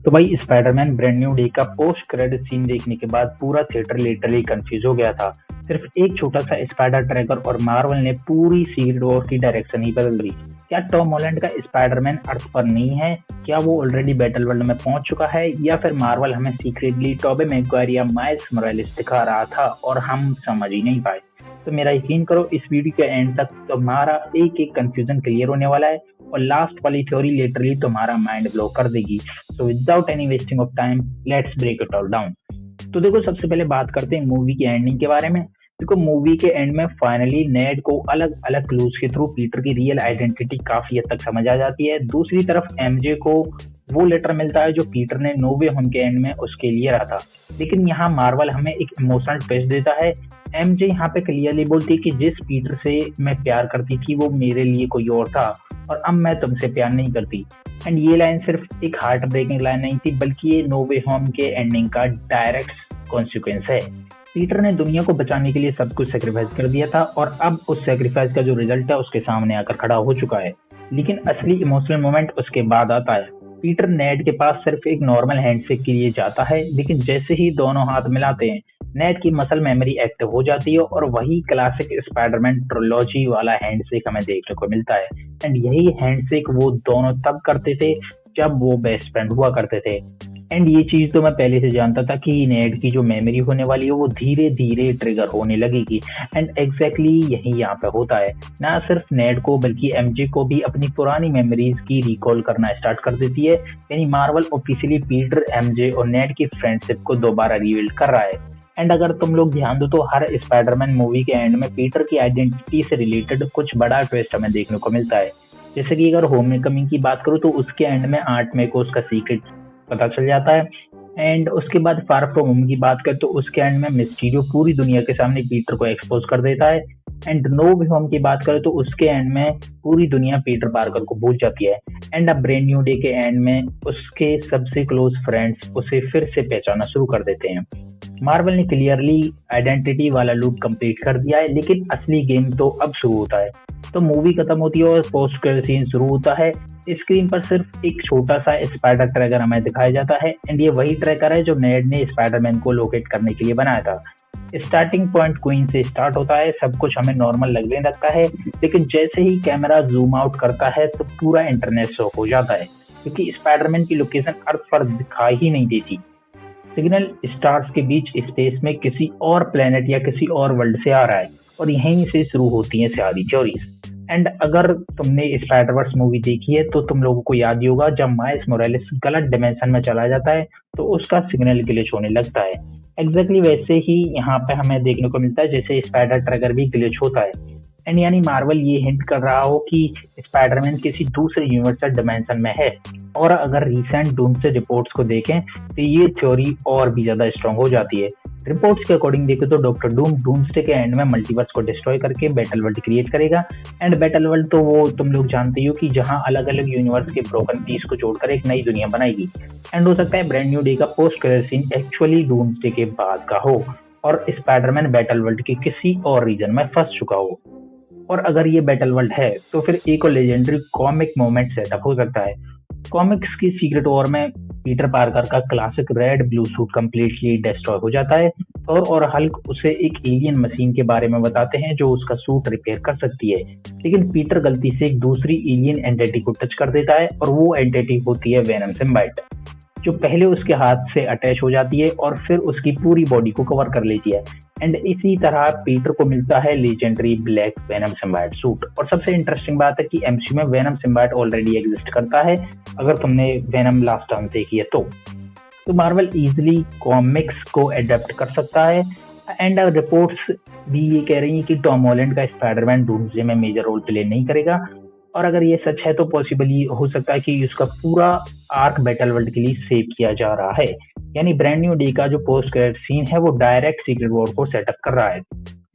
तो भाई Spiderman brand new day का पोस्ट क्रेडिट सीन देखने के बाद पूरा थिएटर लिटरली कंफ्यूज हो गया था। सिर्फ एक छोटा सा स्पाइडर ट्रैकर और मार्वल ने पूरी सीरीज वॉर की डायरेक्शन ही बदल दी। क्या टॉम हॉलैंड का स्पाइडरमैन अर्थ पर नहीं है? क्या वो ऑलरेडी बैटल वर्ल्ड में पहुंच चुका है, या फिर मार्वल हमें सीक्रेटली टोबे मैguire या माइल्स मोरालेस दिखा रहा था और हम समझ ही नहीं पाए? तो मेरा यकीन करो, इस वीडियो के एंड तक तुम्हारा एक एक कंफ्यूजन क्लियर होने वाला है और लास्ट वाली थ्योरी लिटरली तुम्हारा माइंड ब्लो कर देगी। So without any wasting of time, let's break it all down. तो देखो, सबसे पहले बात करते हैं मूवी की एंडिंग के बारे में। देखो, मूवी के एंड में फाइनली नेड को अलग अलग क्लूज के थ्रू पीटर की रियल आइडेंटिटी काफी हद तक समझ आ जाती है। दूसरी तरफ एमजे को वो लेटर मिलता है जो पीटर ने नो वे होम के एंड में उसके लिए रहा था। लेकिन यहाँ मार्वल हमें एक इमोशनल ट्विस्ट देता है। एमजे यहाँ पे क्लियरली बोलती है कि जिस पीटर से मैं प्यार करती थी वो मेरे लिए कोई और था और अब मैं तुमसे प्यार नहीं करती। एंड ये लाइन सिर्फ एक हार्ट ब्रेकिंग लाइन नहीं थी, बल्कि ये नो वे होम के एंडिंग का डायरेक्ट कॉन्सिक्वेंस है। पीटर ने दुनिया को बचाने के लिए सब कुछ सेक्रीफाइस कर दिया था और अब उस सेक्रीफाइस का जो रिजल्ट है उसके सामने आकर खड़ा हो चुका है। लेकिन असली इमोशनल मोमेंट उसके बाद आता है। पीटर नेड के पास सिर्फ एक नॉर्मल हैंडशेक के लिए जाता है, लेकिन जैसे ही दोनों हाथ मिलाते हैं नेड की मसल मेमोरी एक्टिव हो जाती है और वही क्लासिक स्पाइडरमैन ट्रिलॉजी वाला हैंडशेक हमें देखने को मिलता है। एंड यही हैंडशेक वो दोनों तब करते थे जब वो बेस्ट फ्रेंड हुआ करते थे। एंड ये चीज तो मैं पहले से जानता था कि नेड की जो मेमोरी होने वाली है वो धीरे धीरे ट्रिगर होने लगेगी। एंड एग्जैक्टली यही यहाँ पे होता है। ना सिर्फ नेड को बल्कि एमजे को भी अपनी पुरानी मेमोरीज की रिकॉल करना स्टार्ट कर देती है। यानी मार्वल ऑफिशियली पीटर, एमजे और नेड की फ्रेंडशिप को दोबारा रिवील कर रहा है। एंड अगर तुम लोग ध्यान दो तो हर स्पाइडरमैन मूवी के एंड में पीटर की आइडेंटिटी से रिलेटेड कुछ बड़ा ट्विस्ट हमें देखने को मिलता है। जैसे कि अगर होमकमिंग की बात करूँ तो उसके एंड में आंट मे को उसका सीक्रेट पता चल जाता है। एंड उसके बाद फार फ्रॉम होम की बात करें तो उसके एंड में मिस्टीरियो पूरी दुनिया के सामने पीटर को एक्सपोज कर देता है। एंड नो वे होम की बात करें तो उसके एंड में पूरी दुनिया पीटर पार्कर को भूल जाती है। एंड अब ब्रांड न्यू डे के एंड में उसके सबसे क्लोज फ्रेंड्स उसे फिर से पहचानना शुरू कर देते हैं। मार्वल ने क्लियरली आइडेंटिटी वाला लूप कंप्लीट कर दिया है, लेकिन असली गेम तो अब शुरू होता है। तो मूवी खत्म होती है और पोस्ट क्रेडिट सीन शुरू होता है। स्क्रीन पर सिर्फ एक छोटा सा स्पाइडर ट्रैकर हमें दिखाया जाता है। एंड ये वही ट्रैकर है जो नेड ने स्पाइडरमैन को लोकेट करने के लिए बनाया था। स्टार्टिंग पॉइंट क्वीन से स्टार्ट होता है, सब कुछ हमें नॉर्मल लगने लगता है, लेकिन जैसे ही कैमरा जूम आउट करता है तो पूरा इंटरनेट शॉक हो जाता है, क्योंकि स्पाइडरमैन की लोकेशन अर्थ पर दिखाई ही नहीं देती। सिग्नल स्टार्स के बीच स्पेस में किसी और प्लेनेट या किसी और वर्ल्ड से आ रहा है और यहीं से शुरू होती है सारी थ्योरीज। एंड अगर तुमने स्पाइडरवर्स मूवी देखी है तो तुम लोगों को याद ही होगा, जब माइल्स मोरालेस गलत डिमेंशन में चला जाता है तो उसका सिग्नल ग्लिच होने लगता है। एग्जैक्टली वैसे ही यहाँ पे हमें देखने को मिलता है जैसे स्पाइडर ट्रैकर भी ग्लिच होता है। एंड यानी मार्वल ये हिंट कर रहा हो कि स्पाइडरमैन किसी दूसरे यूनिवर्सल डिमेंशन में है। और अगर रिसेंट डूम्सडे रिपोर्ट्स को देखें तो ये थ्योरी और भी ज्यादा स्ट्रांग हो जाती है। रिपोर्ट्स के अकॉर्डिंग देखें तो डॉक्टर डूम डूम्सडे के एंड में मल्टीवर्स को डिस्ट्रॉय करके बैटल वर्ल्ड क्रिएट करेगा। एंड बैटल वर्ल्ड तो वो तुम लोग जानते हो कि जहां अलग अलग यूनिवर्स के ब्रोकन पीस को जोड़कर एक नई दुनिया बनाएगी। एंड हो सकता है ब्रांड न्यू डे का post credit scene actually doomsday के बाद का हो और स्पाइडरमैन बैटल वर्ल्ड के किसी और रीजन में फंस चुका हो। और अगर ये बैटल वर्ल्ड है तो फिर एक और लेजेंडरी कॉमिक मोमेंट सेटअप हो सकता है। कॉमिक्स की सीक्रेट वॉर में पीटर पार्कर का classic red blue suit completely destroy हो जाता है। थॉर और हल्क उसे एक एलियन मशीन के बारे में बताते हैं जो उसका सूट रिपेयर कर सकती है, लेकिन पीटर गलती से एक दूसरी एलियन एंटिटी को टच कर देता है और वो एंटिटी होती है वेनम सिम्बाइट, जो पहले उसके हाथ से अटैच हो जाती है और फिर उसकी पूरी बॉडी को कवर कर लेती है। एंड इसी तरह पीटर को मिलता है लेजेंडरी ब्लैक वेनम सिम्बाइट सूट। और सबसे इंटरेस्टिंग बात है कि एमसीयू में वेनम सिम्बाइट ऑलरेडी एग्जिस्ट करता है, अगर तुमने वेनम लास्ट टाइम देखी है तो मार्वल इजीली कॉमिक्स को एडेप्ट कर सकता है। एंड रिपोर्ट्स भी ये कह रही हैं कि टॉम हॉलैंड का स्पाइडरमैन डूम्सडे में मेजर रोल प्ले नहीं करेगा। और अगर ये सच है तो पॉसिबली हो सकता है कि उसका पूरा आर्क बैटल वर्ल्ड के लिए सेव किया जा रहा है। यानी ब्रांड न्यू डे का जो पोस्ट क्रेडिट सीन है वो डायरेक्ट सीक्रेट वॉर को सेटअप कर रहा है।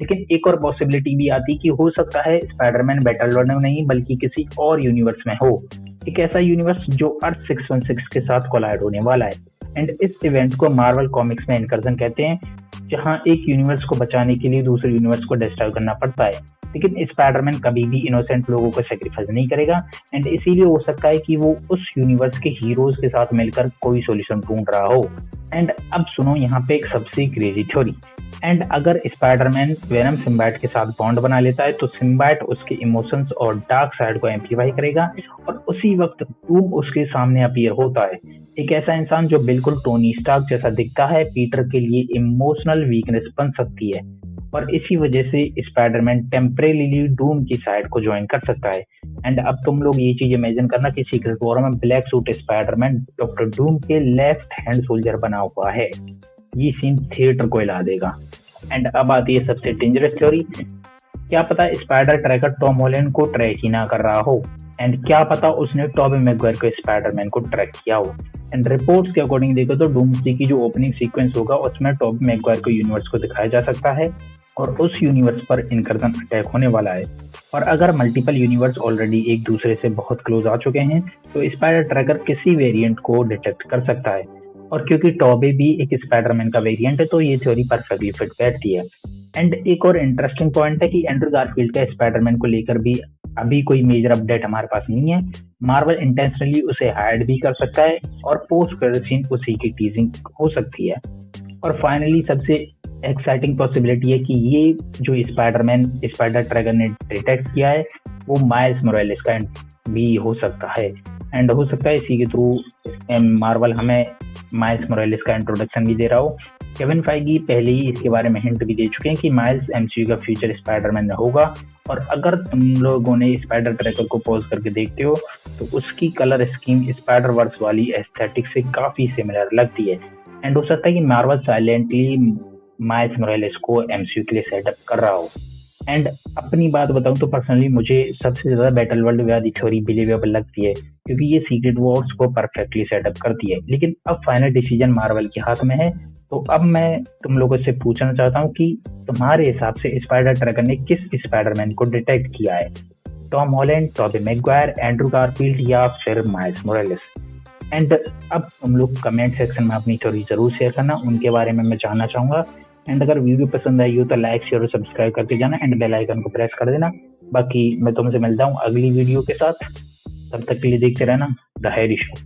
लेकिन एक और पॉसिबिलिटी भी आती कि हो सकता है स्पाइडरमैन बैटल वर्ल्ड में नहीं बल्कि किसी और यूनिवर्स में हो, एक ऐसा यूनिवर्स जो अर्थ 616 के साथ कोलाइड होने वाला है। एंड इस इवेंट को मार्वल कॉमिक्स में इनकर्जन कहते हैं, जहां एक यूनिवर्स को बचाने के लिए दूसरे यूनिवर्स को डिस्ट्रॉय करना पड़ता है। लेकिन स्पाइडरमैन कभी भी इनोसेंट लोगों को सेक्रीफाइस नहीं करेगा एंड इसीलिए हो सकता है कि वो उस यूनिवर्स के हीरोज के साथ मिलकर कोई सॉल्यूशन ढूंढ रहा हो। एंड अब सुनो यहाँ पे एक सबसे क्रेजी थ्योरी। एंड अगर स्पाइडरमैन वेनम सिम्बाइट के साथ बॉन्ड बना लेता है तो सिम्बाइट उसके इमोशंस और डार्क साइड को एम्प्लीफाई करेगा और उसी वक्त डूम उसके सामने अपीयर होता है। एक ऐसा इंसान जो बिल्कुल टोनी स्टार्क जैसा दिखता है पीटर के लिए इमोशनल वीकनेस बन सकती है और इसी वजह से स्पाइडरमैन टेम्परेली डूम की साइड को ज्वाइन कर सकता है। एंड अब तुम लोग ये चीज इमेजिन करना कि सीक्रेट वॉर में black suit Spiderman doctor Doom के लेफ्ट हैंड सोल्जर बना हुआ है। ये सीन थिएटर को हिला देगा। एंड अब आती है सबसे डेंजरस थ्योरी। क्या पता स्पाइडर ट्रैकर टॉम हॉलैंड को ट्रैक ही ना कर रहा हो एंड क्या पता उसने टॉबी मैगवायर को स्पाइडरमैन को ट्रैक किया हो। एंड रिपोर्ट्स के अकॉर्डिंग देखो तो डूम्सडे की जो ओपनिंग सीक्वेंस होगा उसमें टॉबी मैगवायर को यूनिवर्स को दिखाया जा सकता है और उस यूनिवर्स पर इनकर्जन अटैक होने वाला है। और अगर मल्टीपल यूनिवर्स ऑलरेडी एक दूसरे से बहुत क्लोज आ चुके हैं तो स्पाइडर ट्रैकर किसी वेरिएंट को डिटेक्ट कर सकता है और क्योंकि टॉबी भी एक स्पाइडरमैन का वेरिएंट है तो ये थ्योरी परफेक्टली फिट बैठती है। एंड एक और इंटरेस्टिंग पॉइंट है कि एंड्रू गारफील्ड का स्पाइडरमैन को लेकर भी अभी कोई मेजर अपडेट हमारे पास नहीं है। मार्वल इंटेंशनली उसे हाइड भी कर सकता है और पोस्ट क्रेडिट सीन उसी की टीजिंग हो सकती है। और फाइनली सबसे एक्साइटिंग पॉसिबिलिटी है कि ये जो स्पाइडर ट्रैगर ने डिटेक्ट किया है वो माइल्स मोरालेस का भी हो सकता है। एंड हो सकता है इसी के थ्रू मार्वल हमें माइल्स मोरालेस का इंट्रोडक्शन भी दे रहा हो। केविन फाइगी पहले ही इसके बारे में हिंट भी दे चुके हैं कि माइल्स एमसीयू का फ्यूचर स्पाइडरमैन होगा और अगर तुम लोगों ने स्पाइडर ट्रैकर को पॉज करके देखते हो तो उसकी कलर स्कीम स्पाइडर वर्स वाली एस्थेटिक से काफी सिमिलर लगती है। एंड हो सकता है कि मार्वल साइलेंटली माइल्स मोरालेस को एमसीयू के लिए सेटअप कर रहा हो। एंड अपनी बात बताऊं तो पर्सनली मुझे सबसे ज्यादा बैटल वर्ल्ड वाली थ्योरी बिलीवेबल लगती है क्योंकि ये सीक्रेट वॉर्स को परफेक्टली सेटअप करती है। लेकिन अब फाइनल डिसीजन मार्वल के हाथ में है तो अब मैं तुम लोगों से पूछना चाहता हूँ कि तुम्हारे हिसाब से स्पाइडर ट्रैकर ने किस स्पाइडरमैन को डिटेक्ट किया है, Tom Holland, Toby Maguire, Andrew Garfield या फिर माइल्स मोरालेस। एंड अब तुम लोग कमेंट सेक्शन में अपनी थ्योरी जरूर शेयर करना, उनके बारे में मैं जानना चाहूंगा। एंड अगर वीडियो पसंद आई हो तो लाइक शेयर और सब्सक्राइब करके जाना एंड बेल आइकन को प्रेस कर देना। बाकी मैं तुमसे मिलता हूँ अगली वीडियो के साथ, तब तक के लिए देखते रहना द हैरी शो।